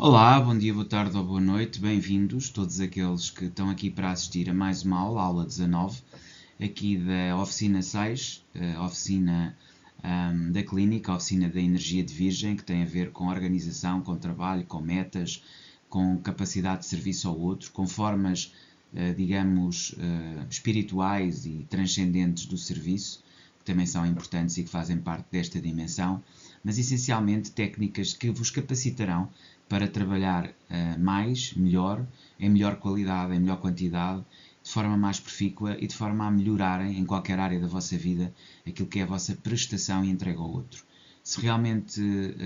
Olá, bom dia, boa tarde ou boa noite, bem-vindos todos aqueles que estão aqui para assistir a mais uma aula, aula 19, aqui da oficina 6, a oficina da clínica, a oficina da energia de Virgem, que tem a ver com organização, com trabalho, com metas, com capacidade de serviço ao outro, com formas, digamos, espirituais e transcendentes do serviço, que também são importantes e que fazem parte desta dimensão, mas essencialmente técnicas que vos capacitarão para trabalhar mais, melhor, em melhor qualidade, em melhor quantidade, de forma mais profícua e de forma a melhorarem em qualquer área da vossa vida aquilo que é a vossa prestação e entrega ao outro. Se realmente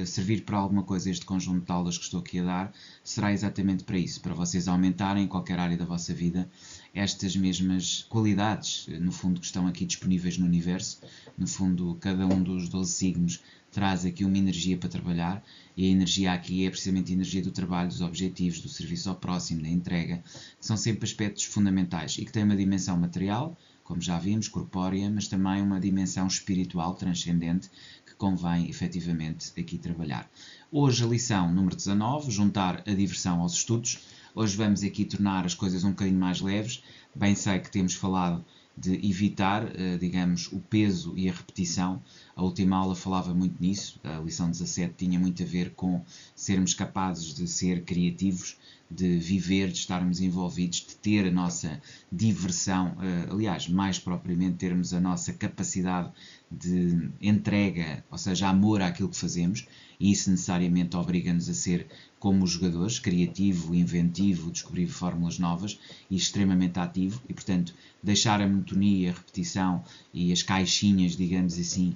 servir para alguma coisa este conjunto de aulas que estou aqui a dar, será exatamente para isso, para vocês aumentarem em qualquer área da vossa vida estas mesmas qualidades, no fundo, que estão aqui disponíveis no universo. No fundo, cada um dos 12 signos traz aqui uma energia para trabalhar, e a energia aqui é precisamente a energia do trabalho, dos objetivos, do serviço ao próximo, da entrega, que são sempre aspectos fundamentais e que têm uma dimensão material, como já vimos, corpórea, mas também uma dimensão espiritual, transcendente, que convém efetivamente aqui trabalhar. Hoje a lição número 19, juntar a diversão aos estudos. Hoje vamos aqui tornar as coisas um bocadinho mais leves. Bem sei que temos falado de evitar, digamos, o peso e a repetição. A última aula falava muito nisso, a lição 17 tinha muito a ver com sermos capazes de ser criativos, de viver, de estarmos envolvidos, de ter a nossa diversão, aliás, mais propriamente termos a nossa capacidade de entrega, ou seja, amor àquilo que fazemos, e isso necessariamente obriga-nos a ser como os jogadores, criativo, inventivo, descobrir fórmulas novas e extremamente ativo, e portanto deixar a monotonia, a repetição e as caixinhas, digamos assim,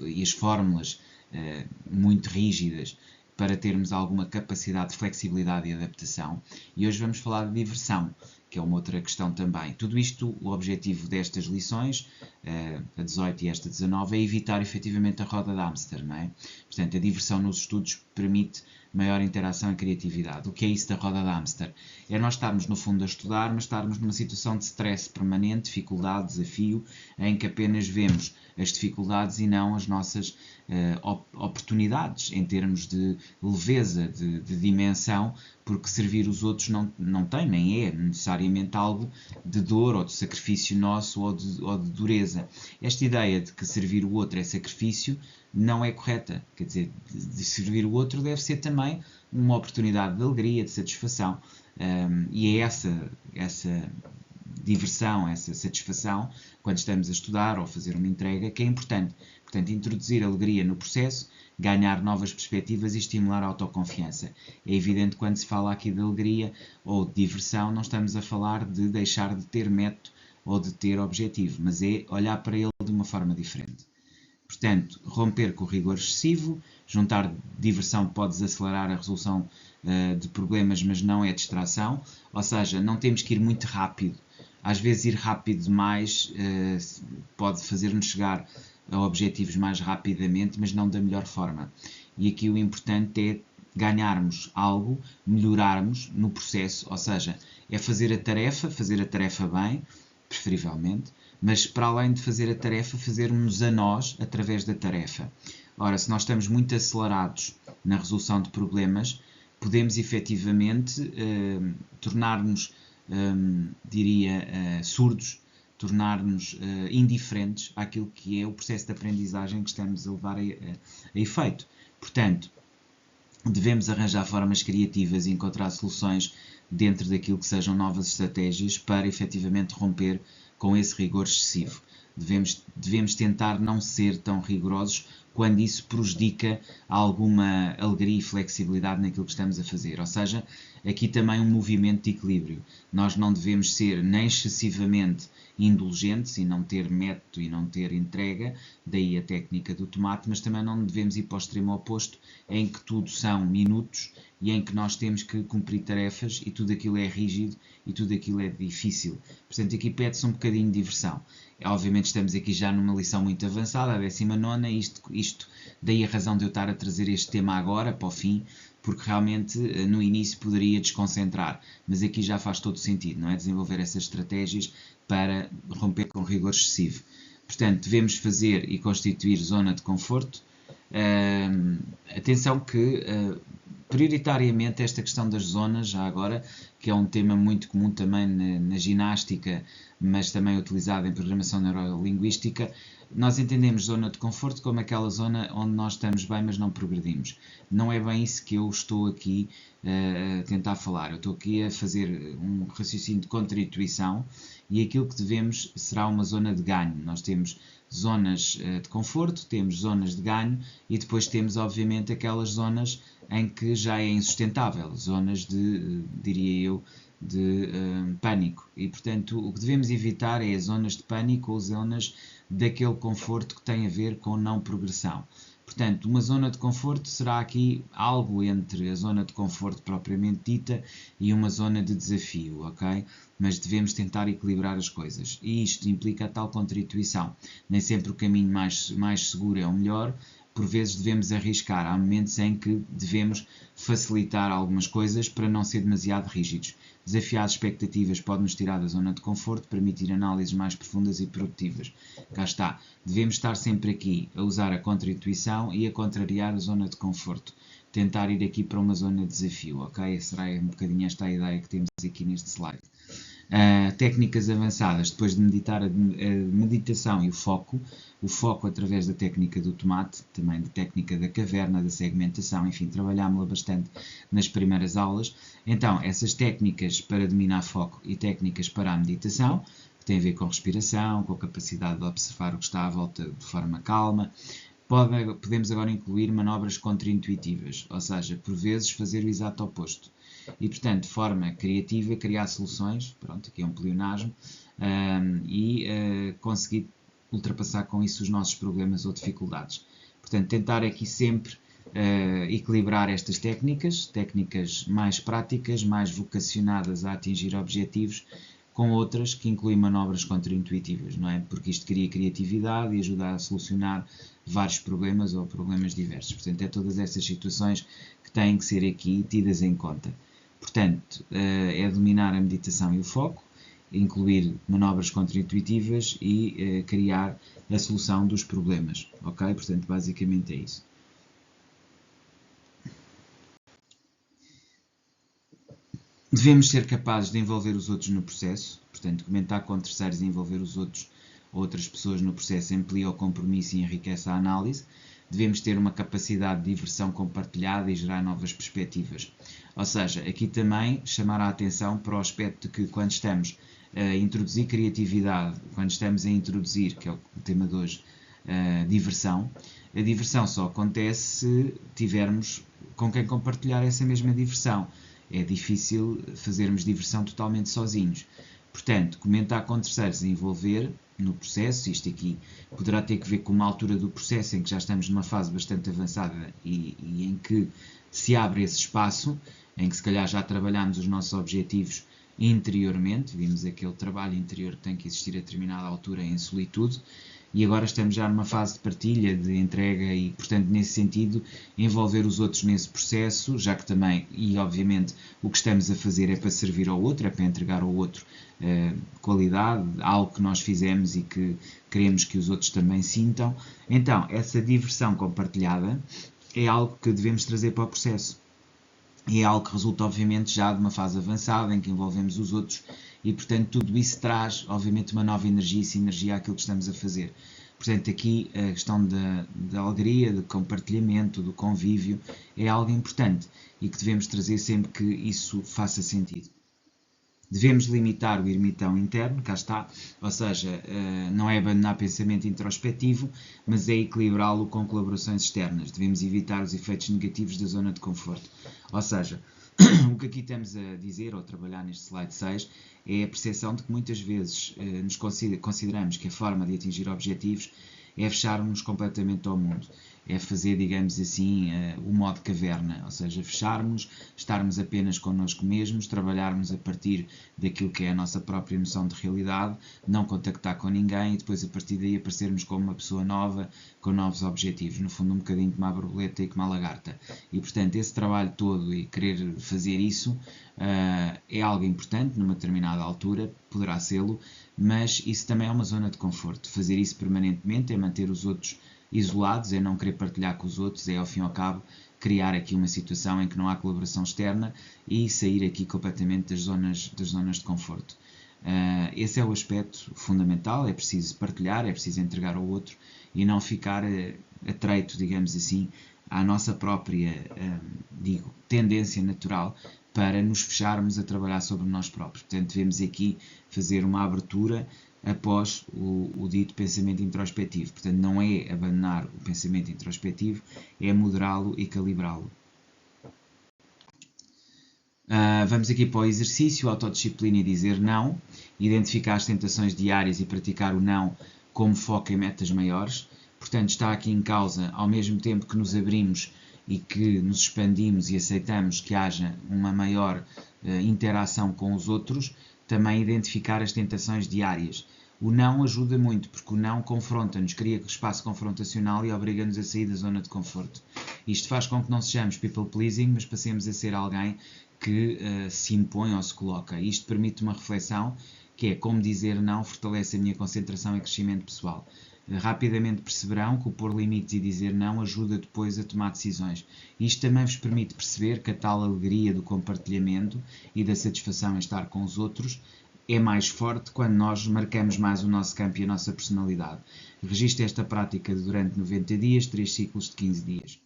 e as fórmulas muito rígidas, para termos alguma capacidade de flexibilidade e adaptação. E hoje vamos falar de diversão, que é uma outra questão também. Tudo isto, o objetivo destas lições, a 18 e esta 19, é evitar efetivamente a roda de hamster, não é? Portanto, a diversão nos estudos permite maior interação e criatividade. O que é isso da roda de hamster? É nós estarmos, no fundo, a estudar, mas estarmos numa situação de stress permanente, dificuldade, desafio, em que apenas vemos as dificuldades e não as nossas oportunidades em termos de leveza, de dimensão, porque servir os outros não tem, nem é necessariamente algo de dor ou de sacrifício nosso ou de dureza. Esta ideia de que servir o outro é sacrifício não é correta. Quer dizer, de servir o outro deve ser também uma oportunidade de alegria, de satisfação. E é essa diversão, essa satisfação, quando estamos a estudar ou a fazer uma entrega, que é importante. Portanto, introduzir alegria no processo, ganhar novas perspectivas e estimular a autoconfiança. É evidente que quando se fala aqui de alegria ou de diversão, não estamos a falar de deixar de ter método ou de ter objetivo, mas é olhar para ele de uma forma diferente. Portanto, romper com o rigor excessivo, juntar diversão pode desacelerar a resolução de problemas, mas não é distração, ou seja, não temos que ir muito rápido. Às vezes ir rápido demais pode fazer-nos chegar a objetivos mais rapidamente, mas não da melhor forma. E aqui o importante é ganharmos algo, melhorarmos no processo, ou seja, é fazer a tarefa bem, preferivelmente, mas para além de fazer a tarefa, fazermos a nós através da tarefa. Ora, se nós estamos muito acelerados na resolução de problemas, podemos efetivamente tornar-nos, diria, surdos, tornar-nos indiferentes àquilo que é o processo de aprendizagem que estamos a levar a efeito. Portanto, devemos arranjar formas criativas e encontrar soluções dentro daquilo que sejam novas estratégias para efetivamente romper com esse rigor excessivo. Devemos tentar não ser tão rigorosos quando isso prejudica alguma alegria e flexibilidade naquilo que estamos a fazer. Ou seja, aqui também um movimento de equilíbrio. Nós não devemos ser nem excessivamente indulgentes e não ter método e não ter entrega, daí a técnica do tomate, mas também não devemos ir para o extremo oposto, em que tudo são minutos e em que nós temos que cumprir tarefas e tudo aquilo é rígido e tudo aquilo é difícil. Portanto, aqui pede-se um bocadinho de diversão. Obviamente estamos aqui já numa lição muito avançada, a 19ª, isto daí a razão de eu estar a trazer este tema agora, para o fim, porque realmente no início poderia desconcentrar, mas aqui já faz todo sentido, não é? Desenvolver essas estratégias para romper com o rigor excessivo. Portanto, devemos fazer e constituir zona de conforto. Atenção que Prioritariamente esta questão das zonas, já agora, que é um tema muito comum também na ginástica, mas também utilizado em programação neurolinguística, nós entendemos zona de conforto como aquela zona onde nós estamos bem, mas não progredimos. Não é bem isso que eu estou aqui a tentar falar. Eu estou aqui a fazer um raciocínio de contra-intuição e aquilo que devemos será uma zona de ganho. Nós temos zonas de conforto, temos zonas de ganho e depois temos, obviamente, aquelas zonas em que já é insustentável, zonas de, diria eu, de pânico. E, portanto, o que devemos evitar é as zonas de pânico ou zonas daquele conforto que tem a ver com não progressão. Portanto, uma zona de conforto será aqui algo entre a zona de conforto propriamente dita e uma zona de desafio, ok? Mas devemos tentar equilibrar as coisas. E isto implica a tal contra-intuição. Nem sempre o caminho mais seguro é o melhor. Por vezes devemos arriscar. Há momentos em que devemos facilitar algumas coisas para não ser demasiado rígidos. Desafiar as expectativas pode nos tirar da zona de conforto, permitir análises mais profundas e produtivas. Cá está. Devemos estar sempre aqui a usar a contra-intuição e a contrariar a zona de conforto. Tentar ir aqui para uma zona de desafio, ok? Será um bocadinho esta a ideia que temos aqui neste slide. Técnicas avançadas, depois de meditar a meditação e o foco através da técnica do tomate, também da técnica da caverna, da segmentação, enfim, trabalhámos-la bastante nas primeiras aulas. Então, essas técnicas para dominar foco e técnicas para a meditação, que têm a ver com respiração, com a capacidade de observar o que está à volta de forma calma. Podemos agora incluir manobras contra-intuitivas, ou seja, por vezes fazer o exato oposto. E, portanto, de forma criativa, criar soluções, pronto, aqui é um pleonasmo, e conseguir ultrapassar com isso os nossos problemas ou dificuldades. Portanto, tentar aqui sempre equilibrar estas técnicas mais práticas, mais vocacionadas a atingir objetivos, com outras que incluem manobras contra-intuitivas, não é? Porque isto cria criatividade e ajuda a solucionar vários problemas ou problemas diversos. Portanto, é todas essas situações que têm que ser aqui tidas em conta. Portanto, é dominar a meditação e o foco, incluir manobras contra-intuitivas e criar a solução dos problemas, ok? Portanto, basicamente é isso. Devemos ser capazes de envolver os outros no processo, portanto, comentar com terceiros e envolver os outros, outras pessoas no processo amplia o compromisso e enriquece a análise. Devemos ter uma capacidade de diversão compartilhada e gerar novas perspectivas. Ou seja, aqui também chamar a atenção para o aspecto de que quando estamos a introduzir criatividade, quando estamos a introduzir, que é o tema de hoje, diversão, a diversão só acontece se tivermos com quem compartilhar essa mesma diversão. É difícil fazermos diversão totalmente sozinhos. Portanto, comentar com terceiros e envolver no processo, isto aqui poderá ter que ver com uma altura do processo em que já estamos numa fase bastante avançada e em que se abre esse espaço, em que se calhar já trabalhamos os nossos objetivos interiormente, vimos aquele trabalho interior que tem que existir a determinada altura em solitude, e agora estamos já numa fase de partilha, de entrega e, portanto, nesse sentido, envolver os outros nesse processo, já que também, e obviamente, o que estamos a fazer é para servir ao outro, é para entregar ao outro qualidade, algo que nós fizemos e que queremos que os outros também sintam. Então, essa diversão compartilhada é algo que devemos trazer para o processo. E é algo que resulta, obviamente, já de uma fase avançada, em que envolvemos os outros, e, portanto, tudo isso traz, obviamente, uma nova energia e sinergia àquilo que estamos a fazer. Portanto, aqui a questão da alegria, do compartilhamento, do convívio, é algo importante e que devemos trazer sempre que isso faça sentido. Devemos limitar o ermitão interno, cá está, ou seja, não é abandonar pensamento introspectivo, mas é equilibrá-lo com colaborações externas. Devemos evitar os efeitos negativos da zona de conforto. Ou seja, o que aqui estamos a dizer, ou a trabalhar neste slide 6, é a percepção de que muitas vezes nos consideramos que a forma de atingir objetivos é fecharmos completamente ao mundo. É fazer, digamos assim, o modo caverna, ou seja, fecharmos, estarmos apenas connosco mesmos, trabalharmos a partir daquilo que é a nossa própria noção de realidade, não contactar com ninguém e depois a partir daí aparecermos como uma pessoa nova, com novos objetivos, no fundo um bocadinho como a borboleta e como a lagarta. E portanto esse trabalho todo e querer fazer isso é algo importante numa determinada altura, poderá sê-lo, mas isso também é uma zona de conforto. Fazer isso permanentemente é manter os outros isolados, é não querer partilhar com os outros, é ao fim e ao cabo criar aqui uma situação em que não há colaboração externa e sair aqui completamente das zonas de conforto. Esse é o aspecto fundamental, é preciso partilhar, é preciso entregar ao outro e não ficar atreito, digamos assim, à nossa própria tendência natural para nos fecharmos a trabalhar sobre nós próprios. Portanto, devemos aqui fazer uma abertura após o dito pensamento introspectivo. Portanto, não é abandonar o pensamento introspectivo, é moderá-lo e calibrá-lo. Vamos aqui para o exercício, autodisciplina e dizer não, identificar as tentações diárias e praticar o não como foco em metas maiores. Portanto, está aqui em causa, ao mesmo tempo que nos abrimos e que nos expandimos e aceitamos que haja uma maior interação com os outros, também identificar as tentações diárias. O não ajuda muito, porque o não confronta-nos, cria espaço confrontacional e obriga-nos a sair da zona de conforto. Isto faz com que não sejamos people pleasing, mas passemos a ser alguém que se impõe ou se coloca. Isto permite uma reflexão, que é como dizer não fortalece a minha concentração e crescimento pessoal. Rapidamente perceberão que o pôr limites e dizer não ajuda depois a tomar decisões. Isto também vos permite perceber que a tal alegria do compartilhamento e da satisfação em estar com os outros é mais forte quando nós marcamos mais o nosso campo e a nossa personalidade. Registre esta prática durante 90 dias, 3 ciclos de 15 dias.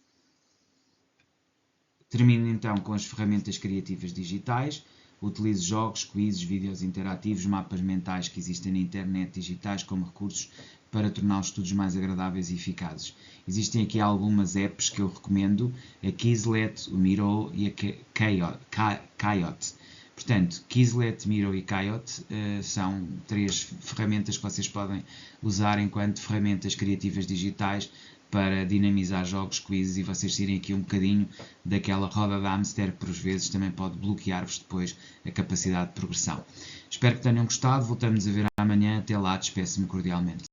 Termino então com as ferramentas criativas digitais. Utilize jogos, quizzes, vídeos interativos, mapas mentais que existem na internet digitais como recursos para tornar os estudos mais agradáveis e eficazes. Existem aqui algumas apps que eu recomendo, a Quizlet, o Miro e a Coyote. Portanto, Quizlet, Miro e Coyote são 3 ferramentas que vocês podem usar enquanto ferramentas criativas digitais para dinamizar jogos, quizzes e vocês tirem aqui um bocadinho daquela roda de hamster que por vezes também pode bloquear-vos depois a capacidade de progressão. Espero que tenham gostado, voltamos a ver amanhã, até lá, despeço-me cordialmente.